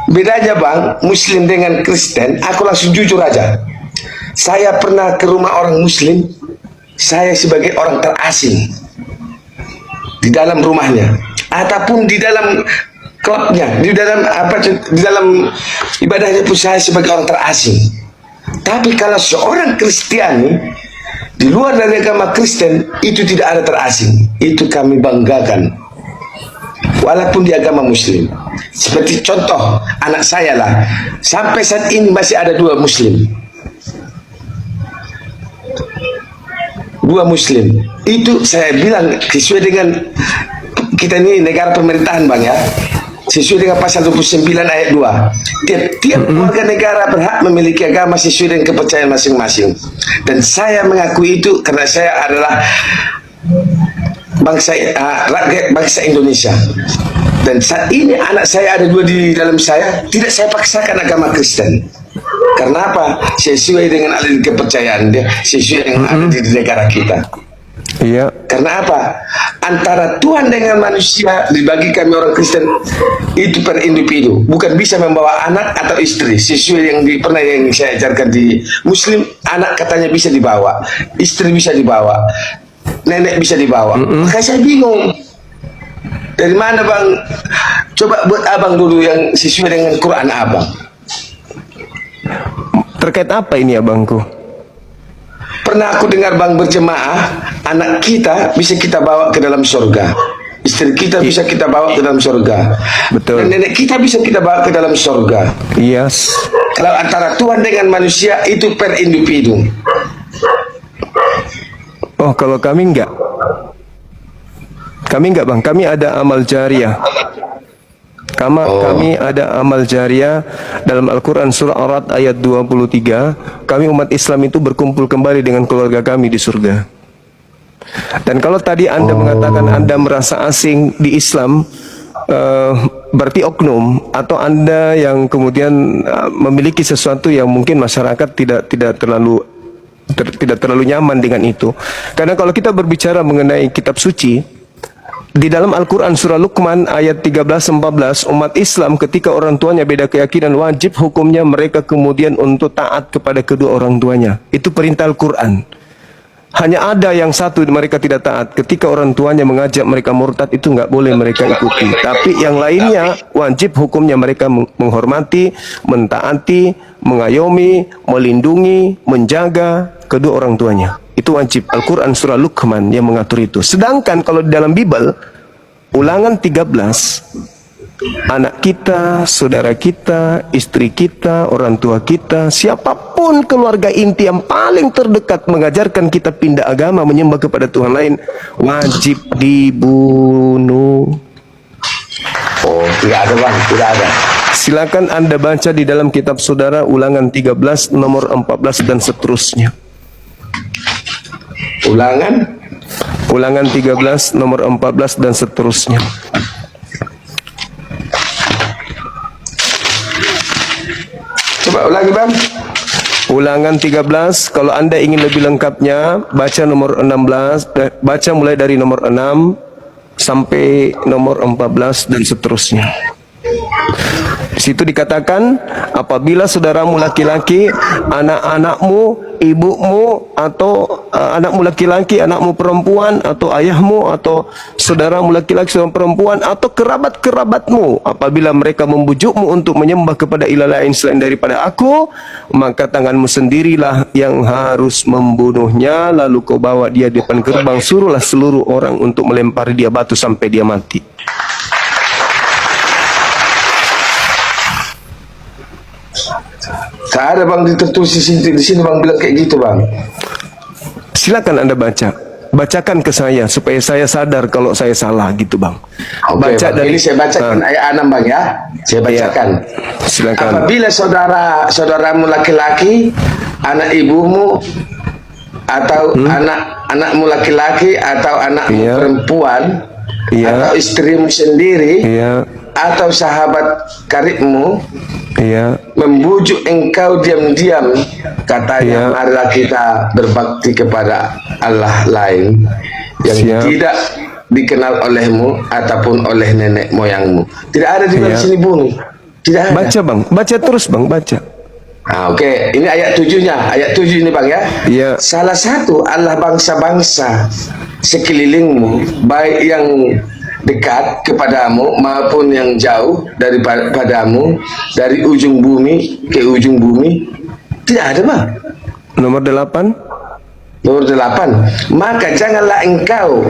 Bedanya bang, Muslim dengan Kristen, aku langsung jujur aja. Saya pernah ke rumah orang Muslim, saya sebagai orang terasing di dalam rumahnya, ataupun di dalam klubnya, di dalam di dalam ibadahnya pun saya sebagai orang terasing. Tapi kalau seorang Kristiani di luar dari agama Kristen, itu tidak ada terasing. Itu kami banggakan, walaupun di agama Muslim. Seperti contoh anak saya lah, sampai saat ini masih ada dua Muslim. Dua Muslim. Itu saya bilang sesuai dengan kita ini negara pemerintahan bang ya. Sesuai dengan pasal 29 ayat 2. Tiap warga negara berhak memiliki agama sesuai dengan kepercayaan masing-masing. Dan saya mengakui itu karena saya adalah bangsa rakyat bangsa Indonesia. Dan saat ini anak saya ada dua di dalam saya, tidak saya paksakan agama Kristen. Karena apa? Sesuai dengan alih kepercayaan dia, sesuai dengan ada di negara kita. Iya. Karena apa? Antara Tuhan dengan manusia dibagi kami orang Kristen itu per individu, bukan bisa membawa anak atau istri. Sesuai yang pernah yang saya ajarkan di Muslim, anak katanya bisa dibawa, istri bisa dibawa, nenek bisa dibawa. Maka saya bingung. Dari mana bang? Coba buat abang dulu yang sesuai dengan Quran abang. Terkait apa ini abangku? Pernah aku dengar bang berjemaah, anak kita bisa kita bawa ke dalam surga, istri kita bisa kita bawa ke dalam surga, Betul. dan nenek kita bisa kita bawa ke dalam surga. Yes. Kalau antara Tuhan dengan manusia itu per individu. Oh, kalau kami enggak. Kami enggak bang, kami ada amal jariah. Kami ada amal jariah dalam Al-Quran surah Ar-Ra'd ayat 23. Kami umat Islam itu berkumpul kembali dengan keluarga kami di surga. Dan kalau tadi Anda mengatakan Anda merasa asing di Islam, berarti oknum atau Anda yang kemudian memiliki sesuatu yang mungkin masyarakat tidak terlalu nyaman dengan itu. Karena kalau kita berbicara mengenai kitab suci, di dalam Al-Quran surah Luqman ayat 13-14, umat Islam ketika orang tuanya beda keyakinan, wajib hukumnya mereka kemudian untuk taat kepada kedua orang tuanya. Itu perintah Al-Quran. Hanya ada yang satu mereka tidak taat, ketika orang tuanya mengajak mereka murtad, itu nggak boleh mereka ikuti. Tapi yang lainnya wajib hukumnya mereka menghormati, mentaati, mengayomi, melindungi, menjaga kedua orang tuanya. Itu wajib. Al-Quran surah Luqman yang mengatur itu. Sedangkan kalau di dalam Bible, Ulangan 13, anak kita, saudara kita, istri kita, orang tua kita, siapapun keluarga inti yang paling terdekat mengajarkan kita pindah agama, menyembah kepada Tuhan lain, wajib dibunuh. Oh, tidak ada bang, tidak ada. Silakan Anda baca di dalam kitab saudara Ulangan 13 nomor 14 dan seterusnya. Ulangan 13 nomor 14 dan seterusnya. Coba ulangi bang. Ulangan 13, kalau Anda ingin lebih lengkapnya, baca nomor 16, baca mulai dari nomor 6 sampai nomor 14 dan seterusnya. Di situ dikatakan, apabila saudaramu laki-laki, anak-anakmu, ibumu, atau anakmu laki-laki, anakmu perempuan, atau ayahmu, atau saudaramu laki-laki, saudara perempuan, atau kerabat-kerabatmu, apabila mereka membujukmu untuk menyembah kepada ilah lain selain daripada aku, maka tanganmu sendirilah yang harus membunuhnya, lalu kau bawa dia di depan gerbang, suruhlah seluruh orang untuk melempari dia batu sampai dia mati. Tak ada bang tertulis di sini bang bilang kayak gitu bang. Silakan Anda baca. Bacakan ke saya supaya saya sadar kalau saya salah gitu bang. Oke, Baca bang. dari Ini saya bacakan ayat 6 bang ya. Saya bacakan. Ya. Silakan. Apabila saudaramu laki-laki, anak ibumu, atau anakmu laki-laki, atau anakmu perempuan, atau istrimu sendiri, atau sahabat karibmu, membujuk engkau diam-diam, katanya marilah kita berbakti kepada Allah lain yang tidak dikenal olehmu ataupun oleh nenek moyangmu. Tidak ada di sini bunuh. Tidak ada. Baca bang, baca terus bang, baca. Ah, oke, ini ayat 7-nya. Ayat 7 ini bang ya. Iya. Salah satu Allah bangsa-bangsa sekelilingmu, baik yang dekat kepadamu maupun yang jauh daripadamu, dari ujung bumi ke ujung bumi. Tidak ada bang. Nomor 8. Nomor 8. Maka janganlah engkau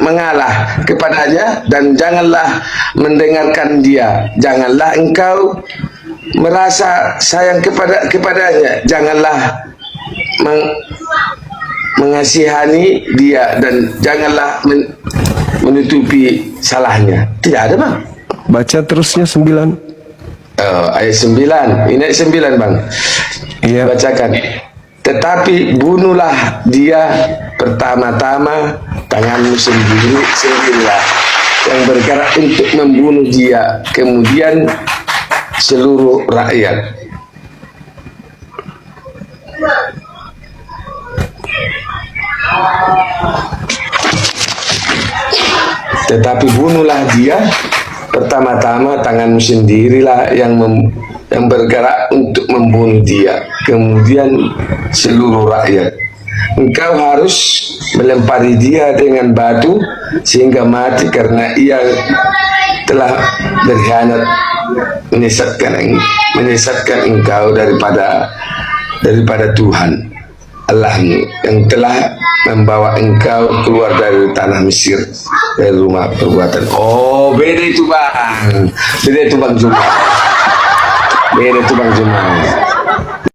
mengalah kepadanya, dan janganlah mendengarkan dia. Janganlah engkau merasa sayang kepadanya. Janganlah mengasihani dia, dan janganlah menutupi salahnya. Tidak ada bang. Baca terusnya 9. Ayat 9. Ini ayat 9 bang. Iya. Bacakan. Tetapi bunuhlah dia pertama-tama, tanganmu sendirilah yang bergerak untuk membunuh dia, kemudian seluruh rakyat. Tetapi bunuhlah dia pertama-tama, tanganmu sendirilah yang bergerak untuk membunuh dia, kemudian seluruh rakyat. Engkau harus melempari dia dengan batu sehingga mati, karena ia telah berkhianat, menyesatkan engkau daripada Tuhan Allahmu yang telah membawa engkau keluar dari tanah Mesir, dari rumah perbuatan. Oh, beda itu bang, beda itu bang Juma, beda itu bang Juma.